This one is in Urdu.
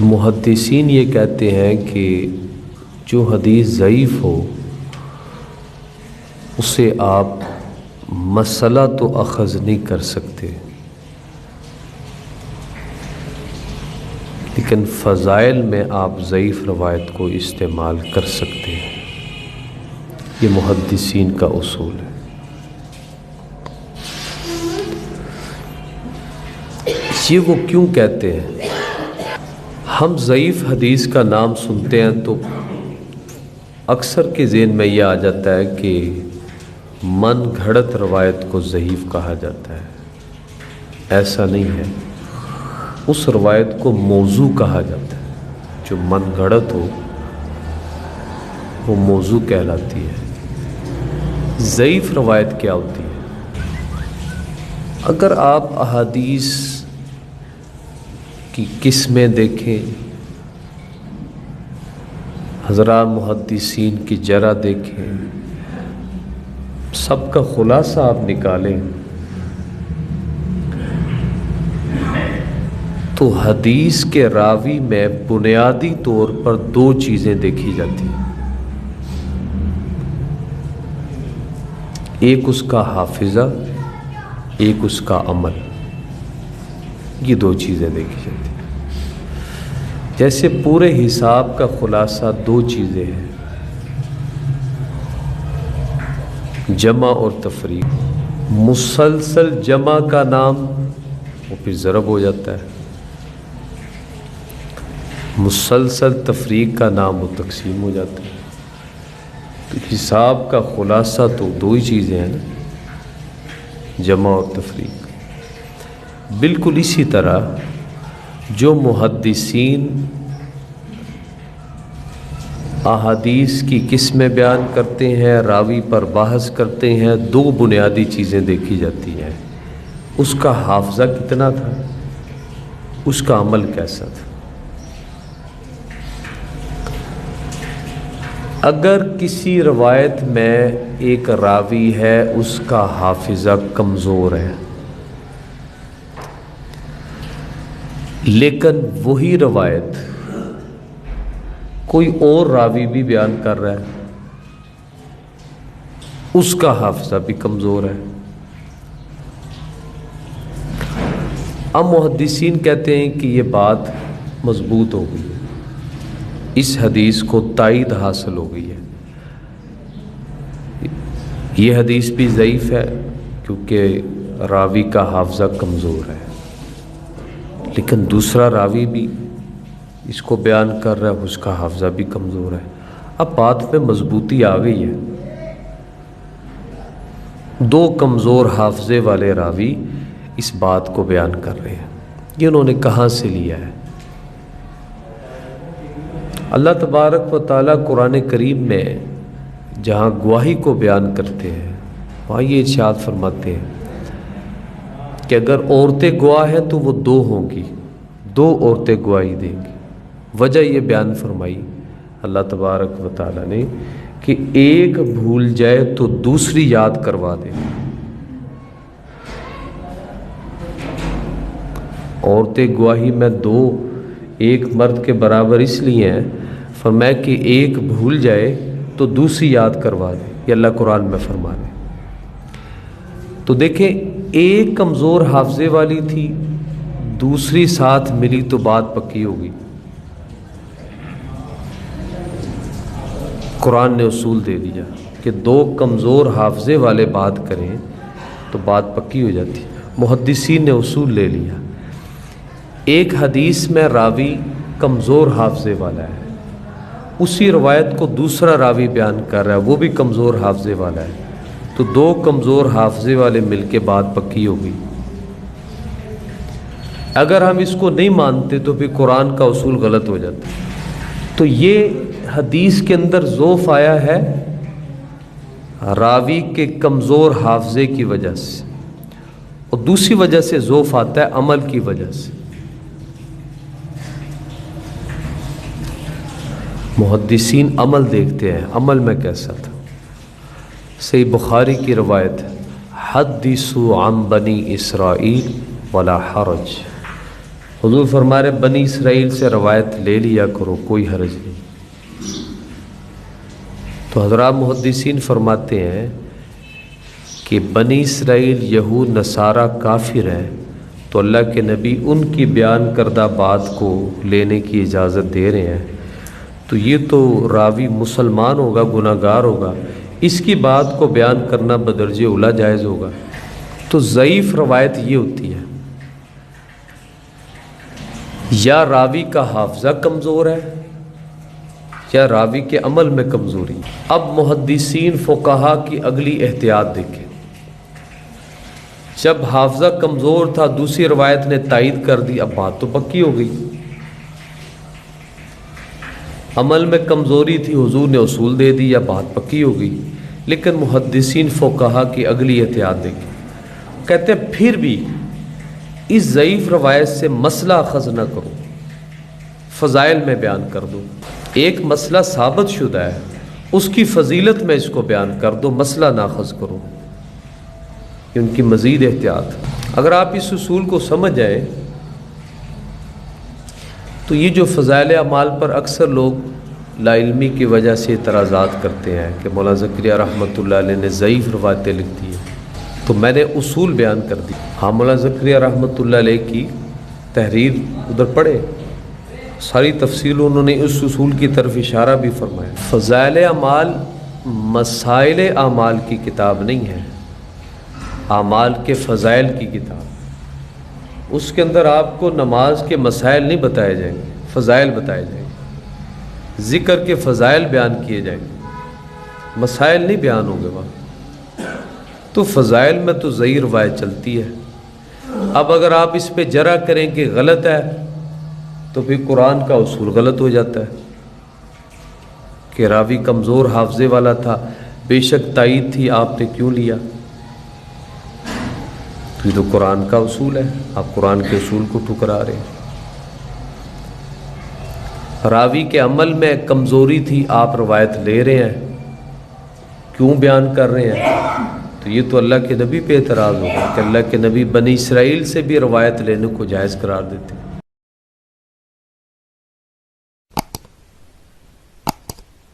محدثین یہ کہتے ہیں کہ جو حدیث ضعیف ہو اسے آپ مسئلہ تو اخذ نہیں کر سکتے، لیکن فضائل میں آپ ضعیف روایت کو استعمال کر سکتے ہیں۔ یہ محدثین کا اصول ہے۔ یہ وہ کیوں کہتے ہیں؟ ہم ضعیف حدیث کا نام سنتے ہیں تو اکثر کے ذہن میں یہ آ جاتا ہے کہ من گھڑت روایت کو ضعیف کہا جاتا ہے۔ ایسا نہیں ہے، اس روایت کو موضوع کہا جاتا ہے۔ جو من گھڑت ہو وہ موضوع کہلاتی ہے۔ ضعیف روایت کیا ہوتی ہے؟ اگر آپ احادیث کی قسمیں دیکھیں، حضرات محدثین کی جرح دیکھیں، سب کا خلاصہ آپ نکالیں تو حدیث کے راوی میں بنیادی طور پر دو چیزیں دیکھی جاتی ہیں۔ ایک اس کا حافظہ، ایک اس کا عمل۔ یہ دو چیزیں دیکھی جاتی ہیں۔ جیسے پورے حساب کا خلاصہ دو چیزیں ہیں، جمع اور تفریق۔ مسلسل جمع کا نام وہ پھر ضرب ہو جاتا ہے، مسلسل تفریق کا نام وہ تقسیم ہو جاتا ہے۔ تو حساب کا خلاصہ تو دو ہی چیزیں ہیں نا، جمع اور تفریق۔ بالکل اسی طرح جو محدثین احادیث کی قسمیں بیان کرتے ہیں، راوی پر بحث کرتے ہیں، دو بنیادی چیزیں دیکھی جاتی ہیں۔ اس کا حافظہ کتنا تھا، اس کا عمل کیسا تھا۔ اگر کسی روایت میں ایک راوی ہے اس کا حافظہ کمزور ہے، لیکن وہی روایت کوئی اور راوی بھی بیان کر رہا ہے، اس کا حافظہ بھی کمزور ہے، اب محدثین کہتے ہیں کہ یہ بات مضبوط ہو گئی ہے، اس حدیث کو تائید حاصل ہو گئی ہے، یہ حدیث بھی ضعیف ہے کیونکہ راوی کا حافظہ کمزور ہے، لیکن دوسرا راوی بھی اس کو بیان کر رہا ہے، اس کا حافظہ بھی کمزور ہے۔ اب بات میں مضبوطی آ گئی ہے، دو کمزور حافظے والے راوی اس بات کو بیان کر رہے ہیں۔ یہ انہوں نے کہاں سے لیا ہے؟ اللہ تبارک و تعالیٰ قرآن کریم میں جہاں گواہی کو بیان کرتے ہیں وہاں یہ ارشاد فرماتے ہیں کہ اگر عورتیں گواہ ہیں تو وہ دو ہوں گی، دو عورتیں گواہی دیں گی۔ وجہ یہ بیان فرمائی اللہ تبارک و تعالیٰ نے کہ ایک بھول جائے تو دوسری یاد کروا دے۔ عورتیں گواہی میں دو ایک مرد کے برابر اس لیے ہیں، فرمایا کہ ایک بھول جائے تو دوسری یاد کروا دے، یہ اللہ قرآن میں فرما دے۔ تو دیکھیں ایک کمزور حافظے والی تھی، دوسری ساتھ ملی تو بات پکی ہوگی۔ قرآن نے اصول دے دیا کہ دو کمزور حافظے والے بات کریں تو بات پکی ہو جاتی۔ محدثین نے اصول لے لیا، ایک حدیث میں راوی کمزور حافظے والا ہے، اسی روایت کو دوسرا راوی بیان کر رہا ہے، وہ بھی کمزور حافظے والا ہے، تو دو کمزور حافظے والے مل کے بات پکی ہو گئی۔ اگر ہم اس کو نہیں مانتے تو پھر قرآن کا اصول غلط ہو جاتا ہے۔ تو یہ حدیث کے اندر ضعف آیا ہے راوی کے کمزور حافظے کی وجہ سے، اور دوسری وجہ سے ضعف آتا ہے عمل کی وجہ سے۔ محدثین عمل دیکھتے ہیں، عمل میں کیسا تھا۔ صحیح بخاری کی روایت حدثوا عن بنی اسرائیل ولا حرج، حضور فرما رہے بنی اسرائیل سے روایت لے لیا کرو، کوئی حرج نہیں۔ تو حضرات محدثین فرماتے ہیں کہ بنی اسرائیل یہود نصارہ کافر ہیں، تو اللہ کے نبی ان کی بیان کردہ بات کو لینے کی اجازت دے رہے ہیں، تو یہ تو راوی مسلمان ہوگا، گناہ گار ہوگا، اس کی بات کو بیان کرنا بدرجہ اولیٰ جائز ہوگا۔ تو ضعیف روایت یہ ہوتی ہے یا راوی کا حافظہ کمزور ہے یا راوی کے عمل میں کمزوری۔ اب محدثین فقہا کی اگلی احتیاط دیکھیں، جب حافظہ کمزور تھا دوسری روایت نے تائید کر دی، اب بات تو پکی ہو گئی۔ عمل میں کمزوری تھی، حضور نے اصول دے دی، یا بات پکی ہو گئی۔ لیکن محدثین فقہا کی اگلی احتیاط دیکھیں، کہتے ہیں پھر بھی اس ضعیف روایت سے مسئلہ اخذ نہ کرو، فضائل میں بیان کر دو۔ ایک مسئلہ ثابت شدہ ہے، اس کی فضیلت میں اس کو بیان کر دو، مسئلہ نہ اخذ کرو، یہ ان کی مزید احتیاط۔ اگر آپ اس اصول کو سمجھ جائیں تو یہ جو فضائل اعمال پر اکثر لوگ لا علمی کی وجہ سے اعتراضات کرتے ہیں کہ مولانا زکریا رحمۃ اللہ علیہ نے ضعیف روایتیں لکھ دی ہیں، تو میں نے اصول بیان کر دی۔ ہاں، مولانا زکریا رحمۃ اللہ علیہ کی تحریر ادھر پڑھے، ساری تفصیل انہوں نے اس اصول کی طرف اشارہ بھی فرمایا۔ فضائل اعمال مسائل اعمال کی کتاب نہیں ہے، اعمال کے فضائل کی کتاب۔ اس کے اندر آپ کو نماز کے مسائل نہیں بتائے جائیں گے، فضائل بتائے جائیں گے، ذکر کے فضائل بیان کیے جائیں گے، مسائل نہیں بیان ہوں گے وہاں۔ تو فضائل میں تو ضعیف روایت چلتی ہے۔ اب اگر آپ اس پہ جرا کریں کہ غلط ہے تو پھر قرآن کا اصول غلط ہو جاتا ہے کہ راوی کمزور حافظے والا تھا، بے شک تائید تھی، آپ نے کیوں لیا؟ یہ تو قرآن کا اصول ہے، آپ قرآن کے اصول کو ٹھکرا رہے ہیں۔ راوی کے عمل میں کمزوری تھی، آپ روایت لے رہے ہیں، کیوں بیان کر رہے ہیں؟ تو یہ تو اللہ کے نبی پہ اعتراض ہوگا کہ اللہ کے نبی بنی اسرائیل سے بھی روایت لینے کو جائز قرار دیتے ہیں۔